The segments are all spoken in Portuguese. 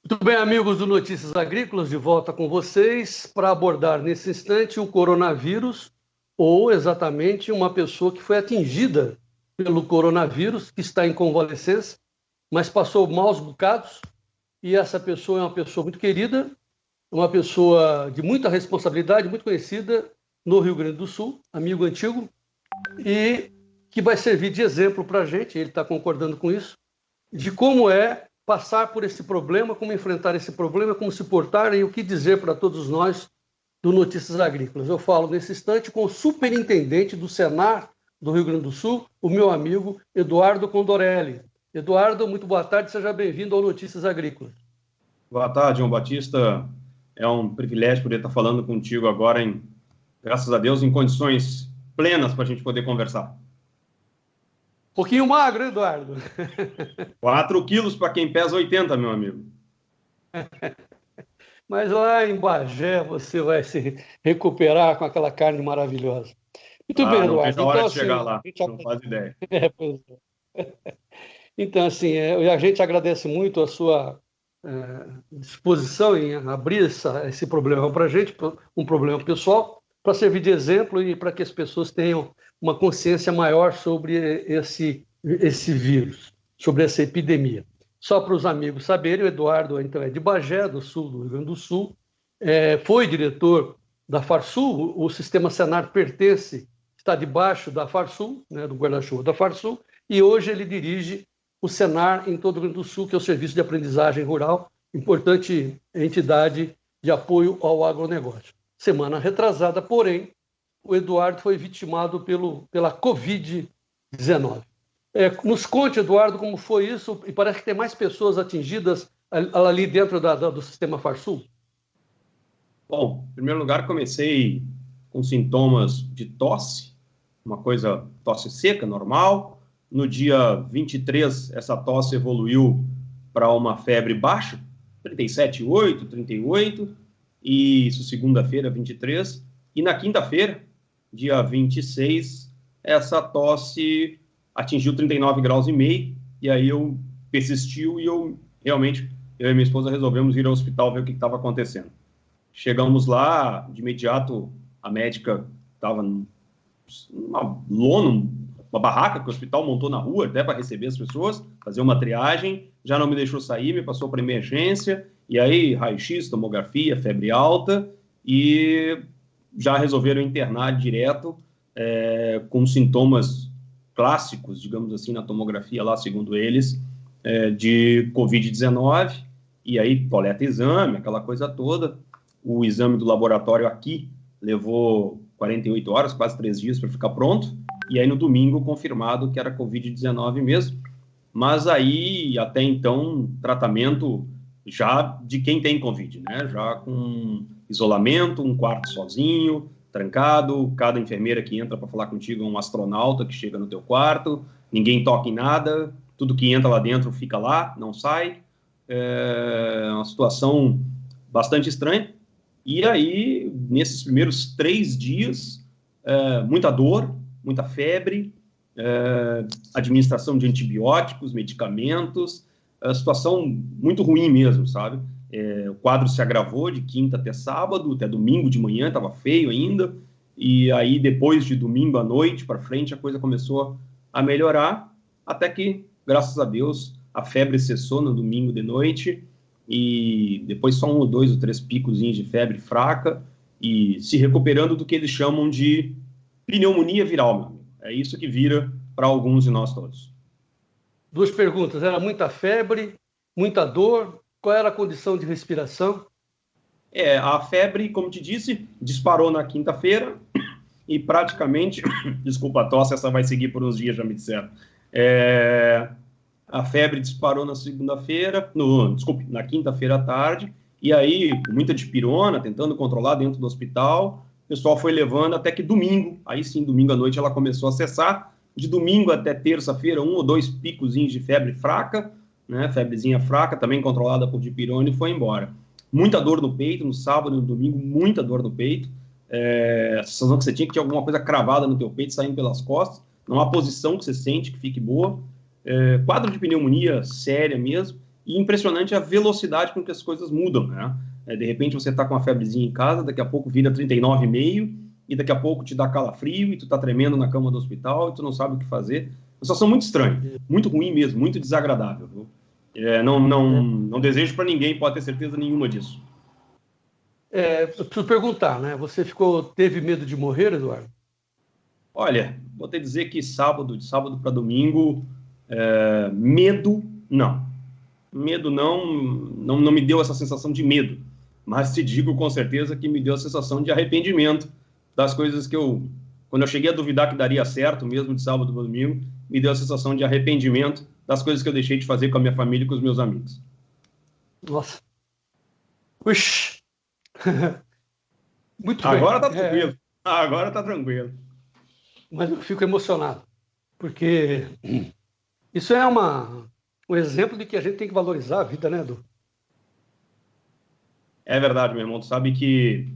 Muito bem, amigos do Notícias Agrícolas, de volta com vocês para abordar nesse instante o coronavírus, ou exatamente uma pessoa que foi atingida pelo coronavírus, que está em convalescência, mas passou maus bocados, e essa pessoa é uma pessoa muito querida, uma pessoa de muita responsabilidade, muito conhecida no Rio Grande do Sul, amigo antigo, e que vai servir de exemplo para a gente, ele está concordando com isso, de como é passar por esse problema, como enfrentar esse problema, como se portar e o que dizer para todos nós do Notícias Agrícolas. Eu falo nesse instante com o superintendente do Senar do Rio Grande do Sul, o meu amigo Eduardo Condorelli. Eduardo, muito boa tarde, seja bem-vindo ao Notícias Agrícolas. Boa tarde, João Batista. É um privilégio poder estar falando contigo agora, graças a Deus, em condições plenas para a gente poder conversar. Pouquinho magro, Eduardo. 4 quilos para quem pesa 80, meu amigo. Mas lá em Bagé você vai se recuperar com aquela carne maravilhosa. Muito bem, Eduardo. Não vejo a hora então, de chegar lá, não faz ideia. Pois é. Então, assim, a gente agradece muito a sua disposição em abrir esse problema para a gente, um problema pessoal, para servir de exemplo e para que as pessoas tenham uma consciência maior sobre esse vírus, sobre essa epidemia. Só para os amigos saberem, o Eduardo então, é de Bagé, do sul do Rio Grande do Sul, foi diretor da Farsul, o sistema Senar está debaixo da Farsul, né, do guarda-chuva da Farsul, e hoje ele dirige o Senar em todo o Rio Grande do Sul, que é o Serviço de Aprendizagem Rural, importante entidade de apoio ao agronegócio. Semana retrasada, porém, o Eduardo foi vitimado pela Covid-19. Nos conte, Eduardo, como foi isso, e parece que tem mais pessoas atingidas ali dentro do sistema Farsul. Bom, em primeiro lugar, comecei com sintomas de tosse, tosse seca, normal. No dia 23, essa tosse evoluiu para uma febre baixa, 37,8, 38, e isso segunda-feira, 23. E na quinta-feira, dia 26, essa tosse atingiu 39,5 graus, e aí persistiu e eu e minha esposa resolvemos ir ao hospital ver o que estava acontecendo. Chegamos lá, de imediato a médica estava numa lona, uma barraca que o hospital montou na rua até para receber as pessoas, fazer uma triagem, já não me deixou sair, me passou para emergência, e aí raio-x, tomografia, febre alta, e já resolveram internar direto com sintomas clássicos, digamos assim, na tomografia lá, segundo eles, de Covid-19, e aí coleta exame, aquela coisa toda. O exame do laboratório aqui levou 48 horas, quase 3 dias para ficar pronto, e aí no domingo confirmado que era Covid-19 mesmo, mas aí até então tratamento já de quem tem Covid, né? Já com isolamento, um quarto sozinho, trancado, cada enfermeira que entra para falar contigo é um astronauta que chega no teu quarto, ninguém toca em nada, tudo que entra lá dentro fica lá, não sai, é uma situação bastante estranha. E aí, nesses primeiros 3 dias, muita dor, muita febre, administração de antibióticos, medicamentos, situação muito ruim mesmo, sabe? O quadro se agravou de quinta até sábado, até domingo de manhã, estava feio ainda, e aí depois de domingo à noite para frente a coisa começou a melhorar, até que, graças a Deus, a febre cessou no domingo de noite, e depois só 1, 2 ou 3 picozinhos de febre fraca, e se recuperando do que eles chamam de pneumonia viral, meu amigo. É isso que vira para alguns de nós todos. 2 perguntas, era muita febre, muita dor, qual era a condição de respiração? A febre, como te disse, disparou na quinta-feira, e praticamente, desculpa a tosse, essa vai seguir por uns dias, já me disseram, a febre disparou na segunda-feira, na quinta-feira à tarde, e aí, com muita dipirona, tentando controlar dentro do hospital, o pessoal foi levando até que domingo, aí sim, domingo à noite ela começou a cessar, de domingo até terça-feira, 1 ou 2 picozinhos de febre fraca, né, febrezinha fraca, também controlada por dipirona, e foi embora. Muita dor no peito, no sábado e no domingo, muita dor no peito, a sensação que você tinha que tinha alguma coisa cravada no teu peito, saindo pelas costas, não há posição que você sente que fique boa, quadro de pneumonia séria mesmo, E impressionante a velocidade com que as coisas mudam, né? De repente você está com uma febrezinha em casa, daqui a pouco vira 39,5, e daqui a pouco te dá calafrio, e tu está tremendo na cama do hospital, e tu não sabe o que fazer. Uma situação muito estranha, muito ruim mesmo, muito desagradável. Viu? Não desejo para ninguém, pode ter certeza nenhuma disso. Eu preciso perguntar, né? Você teve medo de morrer, Eduardo? Olha, vou te dizer que de sábado para domingo, medo, não. Medo não me deu essa sensação de medo, mas te digo com certeza que me deu a sensação de arrependimento das coisas que quando eu cheguei a duvidar que daria certo, mesmo de sábado para domingo, me deu a sensação de arrependimento das coisas que eu deixei de fazer com a minha família e com os meus amigos. Nossa. Puxa. Muito Agora bem. tá tranquilo. Agora tá tranquilo. Mas eu fico emocionado, porque isso é um exemplo de que a gente tem que valorizar a vida, né, Edu? É verdade, meu irmão. Tu sabe que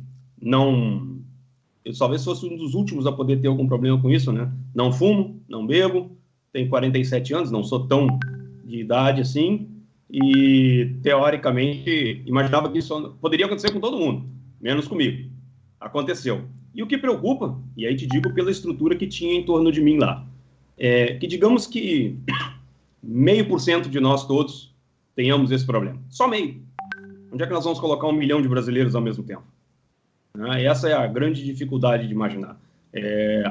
eu talvez fosse um dos últimos a poder ter algum problema com isso, né? Não fumo, não bebo, tenho 47 anos, não sou tão de idade assim, e teoricamente imaginava que isso poderia acontecer com todo mundo, menos comigo. Aconteceu. E o que preocupa, e aí te digo pela estrutura que tinha em torno de mim lá, que digamos que 0,5% de nós todos tenhamos esse problema. Só meio. Onde é que nós vamos colocar 1 milhão de brasileiros ao mesmo tempo? Essa é a grande dificuldade de imaginar.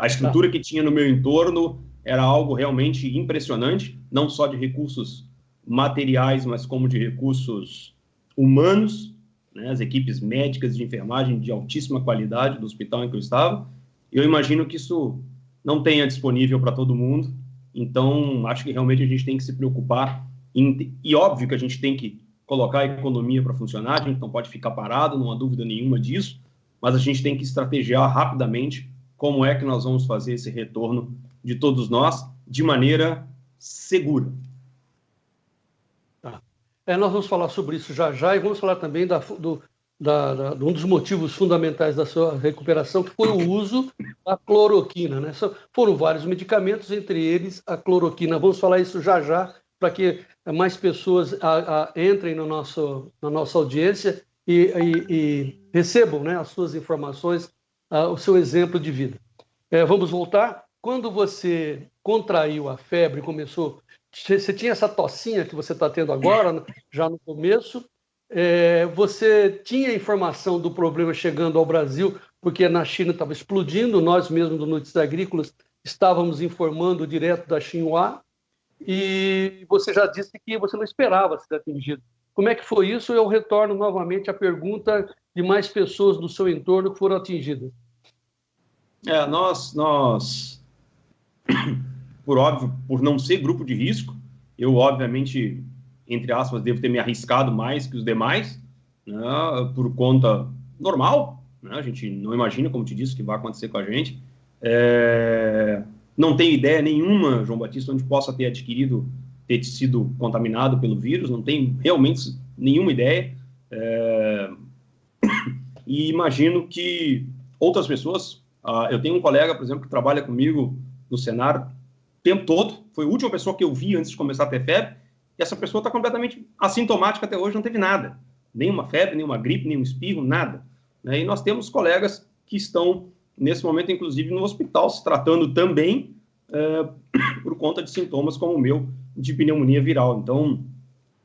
A estrutura que tinha no meu entorno era algo realmente impressionante, não só de recursos materiais, mas como de recursos humanos, né? As equipes médicas de enfermagem de altíssima qualidade do hospital em que eu estava. Eu imagino que isso não tenha disponível para todo mundo, então acho que realmente a gente tem que se preocupar, e óbvio que a gente tem que colocar a economia para funcionar, a gente não pode ficar parado, não há dúvida nenhuma disso, mas a gente tem que estrategiar rapidamente como é que nós vamos fazer esse retorno de todos nós de maneira segura. Nós vamos falar sobre isso já já e vamos falar também de um dos motivos fundamentais da sua recuperação, que foi o uso da cloroquina, né? Foram vários medicamentos, entre eles a cloroquina. Vamos falar isso já já, para que mais pessoas entrem na nossa audiência e recebam, né, as suas informações, o seu exemplo de vida. Vamos voltar. Quando você contraiu a febre, você tinha essa tossinha que você está tendo agora, já no começo, você tinha informação do problema chegando ao Brasil, porque na China estava explodindo, nós mesmos do Notícias Agrícolas estávamos informando direto da Xinhua, e você já disse que você não esperava ser atingido. Como é que foi isso? Eu retorno novamente à pergunta de mais pessoas do seu entorno que foram atingidas. Nós, por óbvio, por não ser grupo de risco, eu, obviamente, entre aspas, devo ter me arriscado mais que os demais, né, por conta normal, né, a gente não imagina, como te disse, o que vai acontecer com a gente. Não tenho ideia nenhuma, João Batista, onde possa ter sido contaminado pelo vírus, não tenho realmente nenhuma ideia. E imagino que outras pessoas... eu tenho um colega, por exemplo, que trabalha comigo no Senar o tempo todo, foi a última pessoa que eu vi antes de começar a ter febre, e essa pessoa está completamente assintomática até hoje, não teve nada. Nenhuma febre, nenhuma gripe, nenhum espirro, nada. E nós temos colegas que estão, nesse momento, inclusive, no hospital, se tratando também por conta de sintomas como o meu, de pneumonia viral. Então,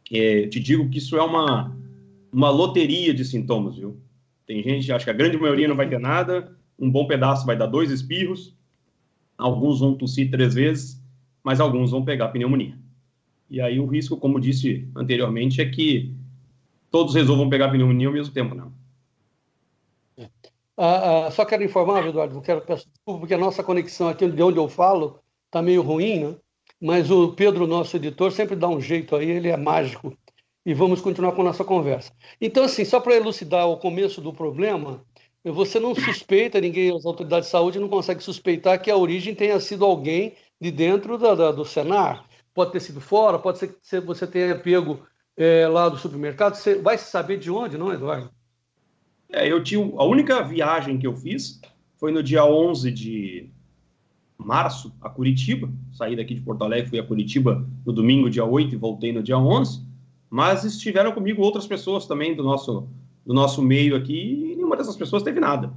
te digo que isso é uma loteria de sintomas, viu? Tem gente, acho que a grande maioria não vai ter nada, um bom pedaço vai dar 2 espirros, alguns vão tossir 3 vezes, mas alguns vão pegar pneumonia. E aí o risco, como disse anteriormente, é que todos resolvam pegar pneumonia ao mesmo tempo, não. Só quero informar, Eduardo, peço desculpa, porque a nossa conexão aqui de onde eu falo está meio ruim, né? Mas o Pedro, nosso editor, sempre dá um jeito aí, ele é mágico. E vamos continuar com a nossa conversa. Então, assim, só para elucidar o começo do problema, você não suspeita, as autoridades de saúde não conseguem suspeitar que a origem tenha sido alguém de dentro do Senar. Pode ter sido fora, pode ser que você tenha pego lá do supermercado. Você vai saber de onde, não, Eduardo? A única viagem que eu fiz foi no dia 11 de março, a Curitiba. Saí daqui de Porto Alegre, fui a Curitiba no domingo, dia 8, e voltei no dia 11. mas estiveram comigo outras pessoas também do nosso meio aqui, e nenhuma dessas pessoas teve nada.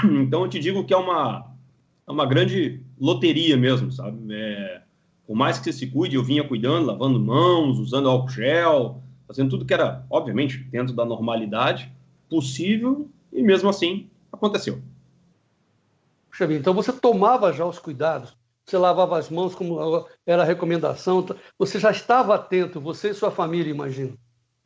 Então, eu te digo que é uma grande loteria mesmo, sabe? Por mais que você se cuide, eu vinha cuidando, lavando mãos, usando álcool gel, fazendo tudo que era, obviamente, dentro da normalidade possível, e mesmo assim, aconteceu. Puxa vida, então você tomava já os cuidados, você lavava as mãos como era a recomendação, você já estava atento, você e sua família, imagino.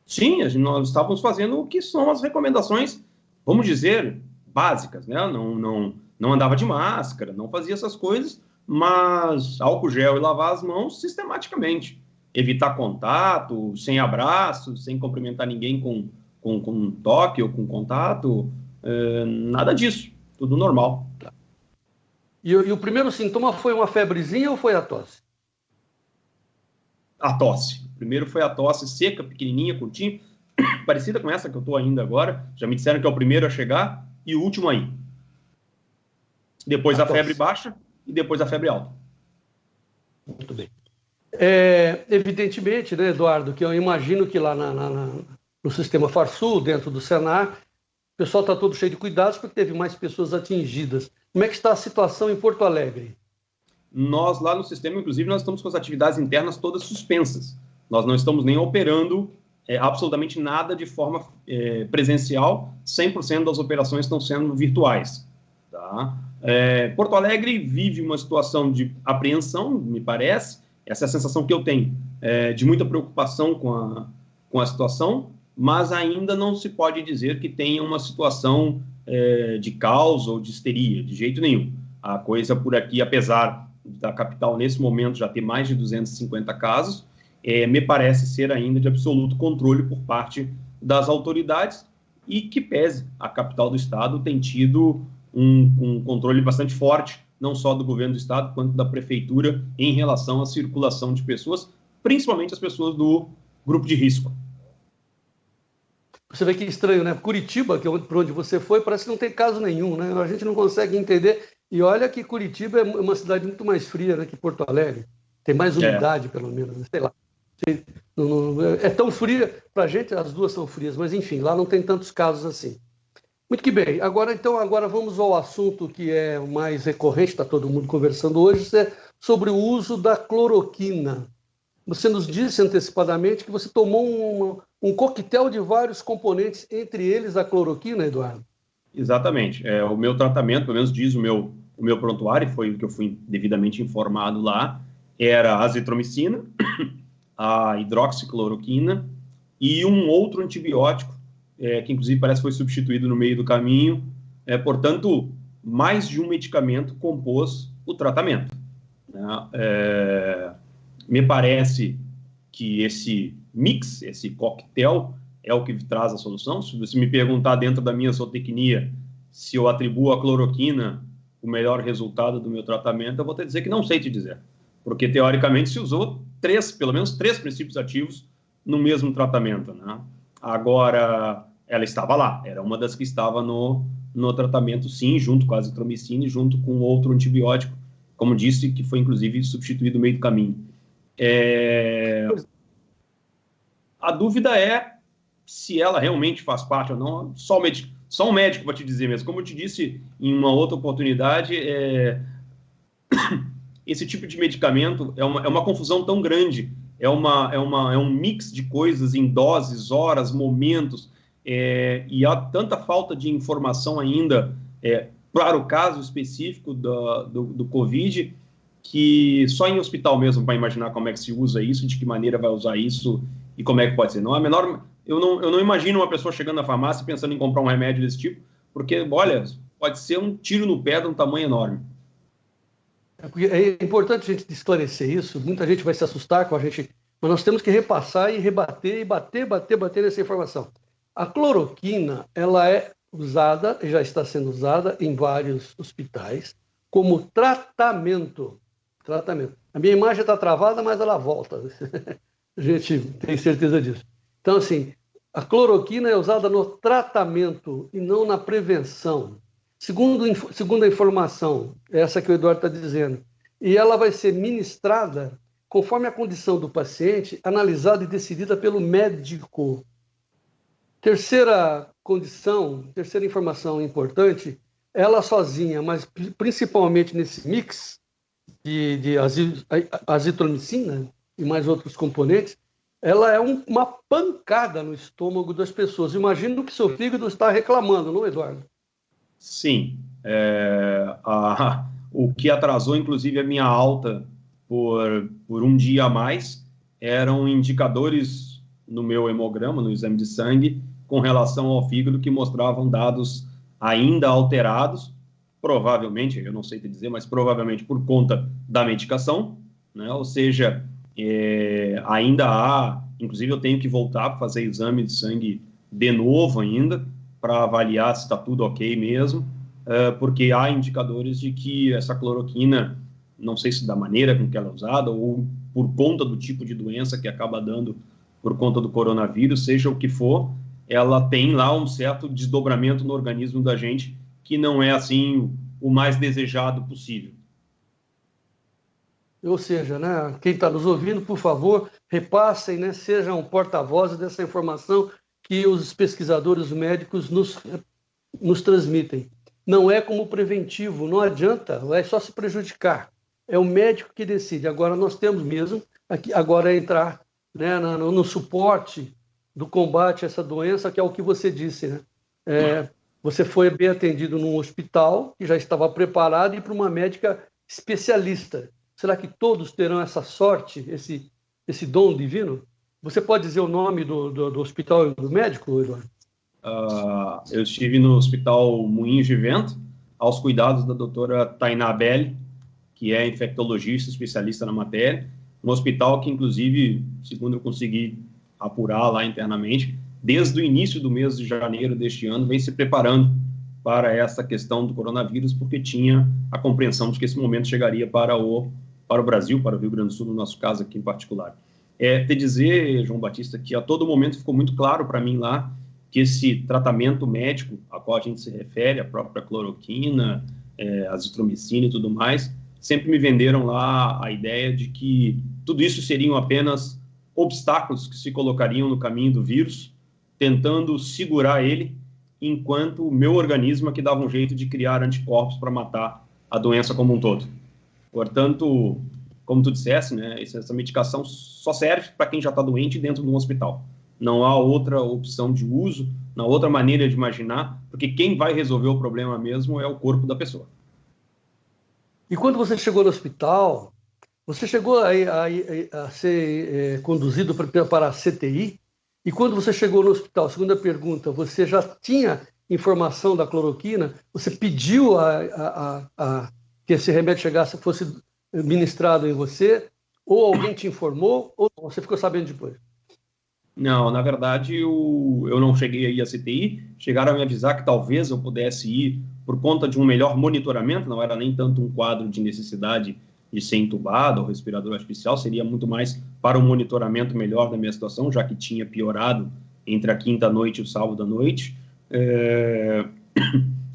Sim, nós estávamos fazendo o que são as recomendações, vamos dizer, básicas, né? Não andava de máscara, não fazia essas coisas, mas álcool gel e lavar as mãos sistematicamente. Evitar contato, sem abraço, sem cumprimentar ninguém com um toque ou com contato, nada disso, tudo normal. E o primeiro sintoma foi uma febrezinha ou foi a tosse? A tosse. Primeiro foi a tosse seca, pequenininha, curtinha, parecida com essa que eu estou ainda agora. Já me disseram que é o primeiro a chegar e o último aí. Depois a febre baixa e depois a febre alta. Muito bem. Evidentemente, né, Eduardo, que eu imagino que lá no sistema Farsul, dentro do Senar, o pessoal está todo cheio de cuidados porque teve mais pessoas atingidas. Como é que está a situação em Porto Alegre? Nós, lá no sistema, inclusive, nós estamos com as atividades internas todas suspensas. Nós não estamos nem operando absolutamente nada de forma presencial, 100% das operações estão sendo virtuais. Tá? Porto Alegre vive uma situação de apreensão, me parece, essa é a sensação que eu tenho, de muita preocupação com a situação, mas ainda não se pode dizer que tenha uma situação de caos ou de histeria, de jeito nenhum. A coisa por aqui, apesar da capital, nesse momento, já ter mais de 250 casos, me parece ser ainda de absoluto controle por parte das autoridades e que pese, a capital do estado tem tido um controle bastante forte, não só do governo do estado, quanto da prefeitura, em relação à circulação de pessoas, principalmente as pessoas do grupo de risco. Você vê que estranho, né? Curitiba, que é por onde você foi, parece que não tem caso nenhum, né? A gente não consegue entender. E olha que Curitiba é uma cidade muito mais fria, né, que Porto Alegre. Tem mais umidade, pelo menos, sei lá. É tão fria, para a gente as duas são frias, mas enfim, lá não tem tantos casos assim. Muito que bem. Agora vamos ao assunto que é o mais recorrente, está todo mundo conversando hoje, sobre o uso da cloroquina. Você nos disse antecipadamente que você tomou um coquetel de vários componentes, entre eles a cloroquina, Eduardo. Exatamente. O meu tratamento, pelo menos diz o meu prontuário, foi o que eu fui devidamente informado lá, era a azitromicina, a hidroxicloroquina e um outro antibiótico, que inclusive parece que foi substituído no meio do caminho. Portanto, mais de um medicamento compôs o tratamento. Né? Me parece que esse mix, esse coquetel, é o que traz a solução. Se você me perguntar dentro da minha zootecnia se eu atribuo à cloroquina o melhor resultado do meu tratamento, eu vou ter que dizer que não sei te dizer. Porque, teoricamente, se usou pelo menos três princípios ativos no mesmo tratamento. Né? Agora, ela estava lá. Era uma das que estava no tratamento, sim, junto com a azitromicina e junto com outro antibiótico, como disse, que foi, inclusive, substituído no meio do caminho. A dúvida é se ela realmente faz parte ou não. Só um médico vai te dizer mesmo. Como eu te disse em uma outra oportunidade, esse tipo de medicamento é uma confusão tão grande, é um mix de coisas em doses, horas, momentos, e há tanta falta de informação ainda para o caso específico do Covid, que só em hospital mesmo para imaginar como é que se usa isso, de que maneira vai usar isso e como é que pode ser. Não é menor, eu não imagino uma pessoa chegando na farmácia pensando em comprar um remédio desse tipo, porque, olha, pode ser um tiro no pé de um tamanho enorme. É importante a gente esclarecer isso, muita gente vai se assustar com a gente, mas nós temos que repassar e rebater, e bater nessa informação. A cloroquina, ela é usada, já está sendo usada em vários hospitais, como tratamento. A minha imagem está travada, mas ela volta. A gente tem certeza disso. Então, assim, a cloroquina é usada no tratamento e não na prevenção. Segundo a informação, essa que o Eduardo está dizendo, e ela vai ser ministrada conforme a condição do paciente, analisada e decidida pelo médico. Terceira condição, terceira informação importante, ela sozinha, mas principalmente nesse mix de azitromicina e mais outros componentes, ela é uma pancada no estômago das pessoas. Imagino que seu fígado está reclamando, não, Eduardo? Sim. O que atrasou, inclusive, a minha alta por um dia a mais eram indicadores no meu hemograma, no exame de sangue, com relação ao fígado, que mostravam dados ainda alterados, provavelmente, eu não sei te dizer, mas provavelmente por conta da medicação, né? Ou seja, ainda há, inclusive eu tenho que voltar para fazer exame de sangue de novo ainda, para avaliar se está tudo ok mesmo, porque há indicadores de que essa cloroquina, não sei se da maneira com que ela é usada, ou por conta do tipo de doença que acaba dando por conta do coronavírus, seja o que for, ela tem lá um certo desdobramento no organismo da gente, que não é, assim, o mais desejado possível. Ou seja, né, quem está nos ouvindo, por favor, repassem, né, sejam porta-vozes dessa informação que os pesquisadores médicos nos transmitem. Não é como preventivo, não adianta, é só se prejudicar. É o médico que decide. Agora nós temos mesmo, agora entrar, né, no suporte do combate a essa doença, que é o que você disse, né? Você foi bem atendido num hospital que já estava preparado e para uma médica especialista. Será que todos terão essa sorte, esse dom divino? Você pode dizer o nome do hospital e do médico, Eduardo? Eu estive no Hospital Moinhos de Vento, aos cuidados da doutora Tainá Belli, que é infectologista, especialista na matéria, um hospital que, inclusive, segundo eu consegui apurar lá internamente, desde o início do mês de janeiro deste ano, vem se preparando para essa questão do coronavírus, porque tinha a compreensão de que esse momento chegaria para o Brasil, para o Rio Grande do Sul, no nosso caso aqui em particular. Te dizer, João Batista, que a todo momento ficou muito claro para mim lá que esse tratamento médico a qual a gente se refere, a própria cloroquina, azitromicina e tudo mais, sempre me venderam lá a ideia de que tudo isso seriam apenas obstáculos que se colocariam no caminho do vírus, tentando segurar ele, enquanto o meu organismo é que dava um jeito de criar anticorpos para matar a doença como um todo. Portanto, como tu disseste, né, essa medicação só serve para quem já está doente dentro de um hospital. Não há outra opção de uso, não há outra maneira de imaginar, porque quem vai resolver o problema mesmo é o corpo da pessoa. E quando você chegou no hospital, você chegou a ser conduzido para a CTI? E quando você chegou no hospital, segunda pergunta, você já tinha informação da cloroquina? Você pediu que esse remédio fosse ministrado em você? Ou alguém te informou? Ou você ficou sabendo depois? Não, na verdade, eu não cheguei aí à CTI. Chegaram a me avisar que talvez eu pudesse ir por conta de um melhor monitoramento, não era nem tanto um quadro de necessidade de ser entubado ou respirador artificial, seria muito mais para um monitoramento melhor da minha situação, já que tinha piorado entre a quinta-noite e o sábado à noite.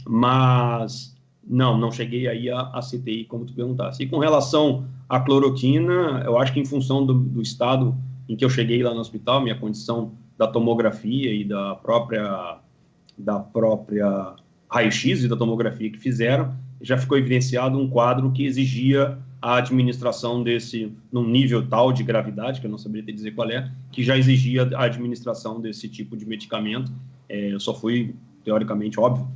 Mas não cheguei aí à CTI, como tu perguntasse. E com relação à cloroquina, eu acho que em função do estado em que eu cheguei lá no hospital, minha condição da tomografia e da própria raio-x e da tomografia que fizeram, já ficou evidenciado um quadro que exigia a administração num nível tal de gravidade, que eu não saberia te dizer qual que já exigia a administração desse tipo de medicamento. Eu só fui, teoricamente, óbvio,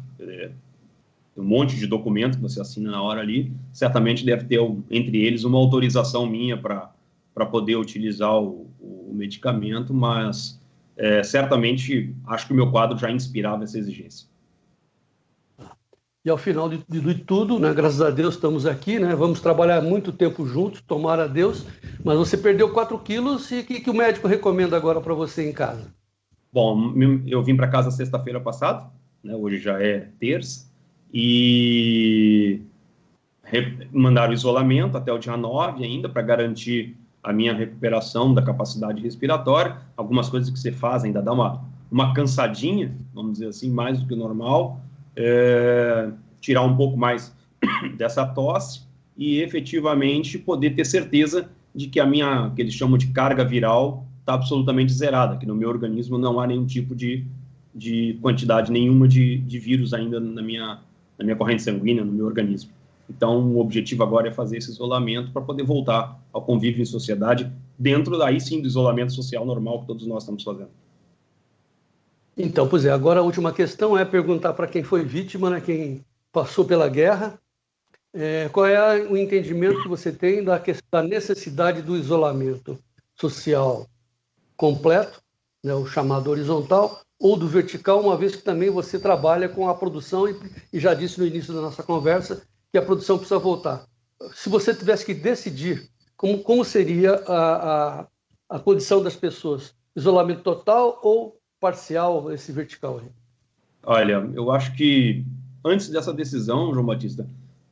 um monte de documento que você assina na hora ali, certamente deve ter, entre eles, uma autorização minha para poder utilizar o medicamento, mas certamente acho que o meu quadro já inspirava essa exigência. E ao final de tudo, né, graças a Deus estamos aqui, né, vamos trabalhar muito tempo juntos, tomara a Deus, mas você perdeu 4 quilos e o que o médico recomenda agora para você em casa? Bom, eu vim para casa sexta-feira passada, né, hoje já é terça, e mandaram isolamento até o dia 9 ainda, para garantir a minha recuperação da capacidade respiratória. Algumas coisas que você faz ainda dá uma cansadinha, vamos dizer assim, mais do que o normal, tirar um pouco mais dessa tosse e efetivamente poder ter certeza de que que eles chamam de carga viral, está absolutamente zerada, que no meu organismo não há nenhum tipo de quantidade nenhuma de vírus ainda na minha corrente sanguínea, no meu organismo. Então, o objetivo agora é fazer esse isolamento para poder voltar ao convívio em sociedade, dentro daí sim do isolamento social normal que todos nós estamos fazendo. Então, pois é, agora a última questão é perguntar para quem foi vítima, né, quem passou pela guerra, qual é o entendimento que você tem da necessidade do isolamento social completo, né, o chamado horizontal, ou do vertical, uma vez que também você trabalha com a produção e já disse no início da nossa conversa que a produção precisa voltar. Se você tivesse que decidir como seria a condição das pessoas, isolamento total ou parcial, esse vertical aí? Olha, eu acho que antes dessa decisão, João Batista,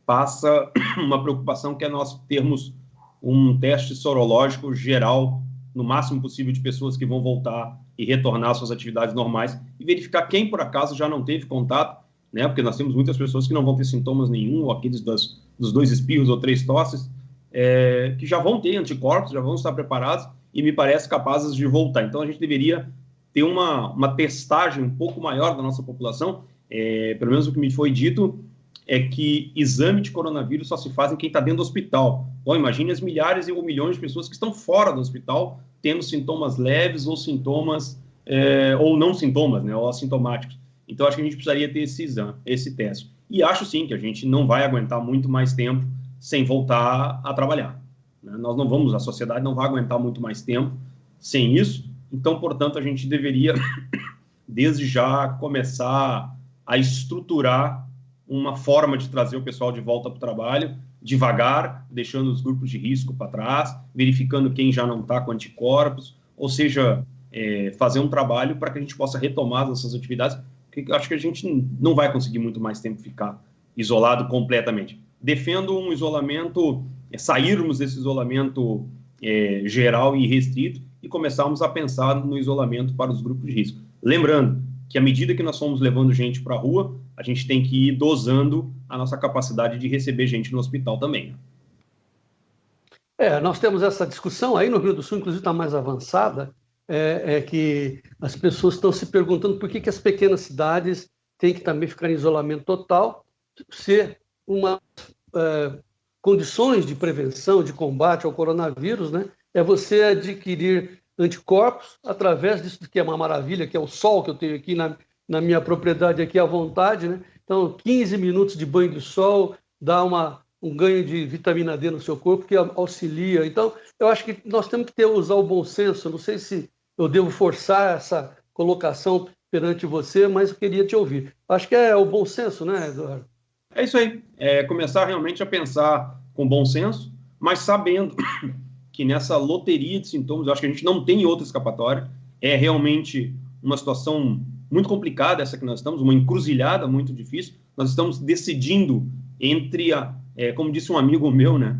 passa uma preocupação que é nós termos um teste sorológico geral, no máximo possível, de pessoas que vão voltar e retornar às suas atividades normais e verificar quem, por acaso, já não teve contato, né? Porque nós temos muitas pessoas que não vão ter sintomas nenhum, ou aqueles dos 2 espirros ou 3 tosses, que já vão ter anticorpos, já vão estar preparados e me parece capazes de voltar. Então, a gente deveria ter uma testagem um pouco maior da nossa população. Pelo menos o que me foi dito é que exame de coronavírus só se faz em quem está dentro do hospital. Bom, imagine as milhares ou milhões de pessoas que estão fora do hospital, tendo sintomas leves ou sintomas, ou não sintomas, né, ou assintomáticos. Então, acho que a gente precisaria ter esse exame, esse teste. E acho, sim, que a gente não vai aguentar muito mais tempo sem voltar a trabalhar, né? Nós não vamos, a sociedade não vai aguentar muito mais tempo sem isso. Então, portanto, a gente deveria, desde já, começar a estruturar uma forma de trazer o pessoal de volta para o trabalho, devagar, deixando os grupos de risco para trás, verificando quem já não está com anticorpos, ou seja, fazer um trabalho para que a gente possa retomar essas atividades, porque acho que a gente não vai conseguir muito mais tempo ficar isolado completamente. Defendo um isolamento, sairmos desse isolamento geral e restrito e começarmos a pensar no isolamento para os grupos de risco. Lembrando que à medida que nós fomos levando gente para a rua, a gente tem que ir dosando a nossa capacidade de receber gente no hospital também. Nós temos essa discussão aí no Rio do Sul, inclusive está mais avançada, que as pessoas estão se perguntando por que as pequenas cidades têm que também ficar em isolamento total, ser condições de prevenção, de combate ao coronavírus, né? É você adquirir anticorpos através disso que é uma maravilha, que é o sol que eu tenho aqui na minha propriedade aqui à vontade, né? Então, 15 minutos de banho de sol dá um ganho de vitamina D no seu corpo que auxilia. Então, eu acho que nós temos que usar o bom senso. Não sei se eu devo forçar essa colocação perante você, mas eu queria te ouvir. Acho que é o bom senso, né, Eduardo? É isso aí. Começar realmente a pensar com bom senso, mas sabendo que nessa loteria de sintomas, eu acho que a gente não tem outra escapatória. É realmente uma situação muito complicada essa que nós estamos, uma encruzilhada muito difícil. Nós estamos decidindo entre como disse um amigo meu, né?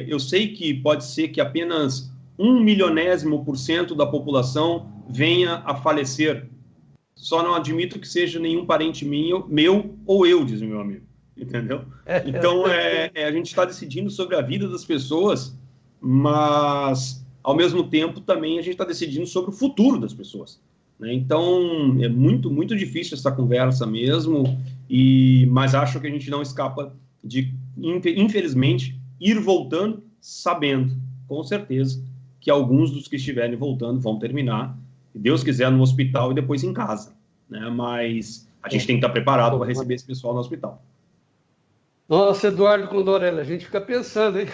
Eu sei que pode ser que apenas 1/1000% da população venha a falecer. Só não admito que seja nenhum parente meu ou eu, diz o meu amigo. Entendeu? Então, a gente está decidindo sobre a vida das pessoas, mas, ao mesmo tempo, também a gente está decidindo sobre o futuro das pessoas, né? Então, é muito, muito difícil essa conversa mesmo, mas acho que a gente não escapa de, infelizmente, ir voltando, sabendo, com certeza, que alguns dos que estiverem voltando vão terminar, se Deus quiser, no hospital e depois em casa, né? Mas a gente tem que estar preparado para receber esse pessoal no hospital. Nossa, Eduardo Condorelli, a gente fica pensando, hein?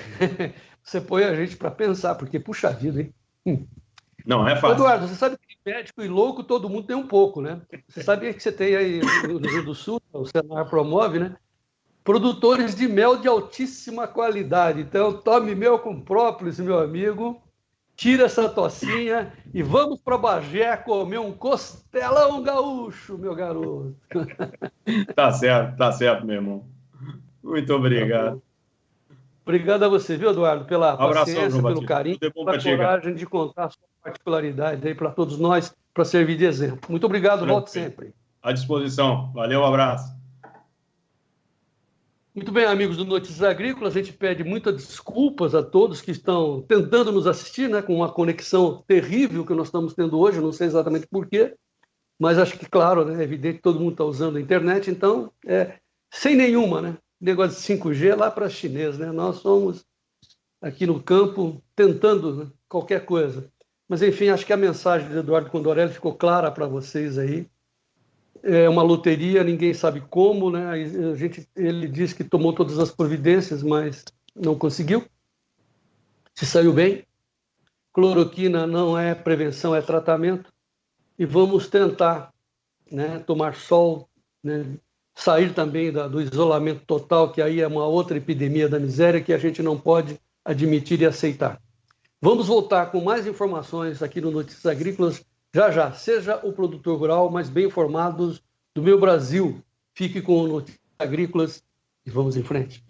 Você põe a gente para pensar, porque puxa vida, hein? Não é fácil. Eduardo, você sabe que médico e louco todo mundo tem um pouco, né? Você sabia que você tem aí no Rio do Sul, o Senar promove, né? Produtores de mel de altíssima qualidade. Então, tome mel com própolis, meu amigo. Tira essa tocinha e vamos para Bagé comer um costelão gaúcho, meu garoto. Tá certo, meu irmão. Muito obrigado. Tá, obrigado a você, viu, Eduardo, pela paciência, pelo carinho, pela coragem de contar a sua particularidade aí para todos nós, para servir de exemplo. Muito obrigado, volte sempre. À disposição. Valeu, um abraço. Muito bem, amigos do Notícias Agrícolas, a gente pede muitas desculpas a todos que estão tentando nos assistir, né, com uma conexão terrível que nós estamos tendo hoje, não sei exatamente por quê, mas acho que, claro, né, é evidente que todo mundo está usando a internet, então, sem nenhuma, né, negócio de 5G lá para chinês, né, nós somos aqui no campo tentando, né, qualquer coisa. Mas, enfim, acho que a mensagem do Eduardo Condorelli ficou clara para vocês aí. É uma loteria, ninguém sabe como, né? Ele disse que tomou todas as providências, mas não conseguiu. Se saiu bem. Cloroquina não é prevenção, é tratamento. E vamos tentar, né, tomar sol, né, sair também do isolamento total, que aí é uma outra epidemia da miséria que a gente não pode admitir e aceitar. Vamos voltar com mais informações aqui no Notícias Agrícolas já já. Seja o produtor rural mais bem informado do meu Brasil. Fique com Notícias Agrícolas e vamos em frente.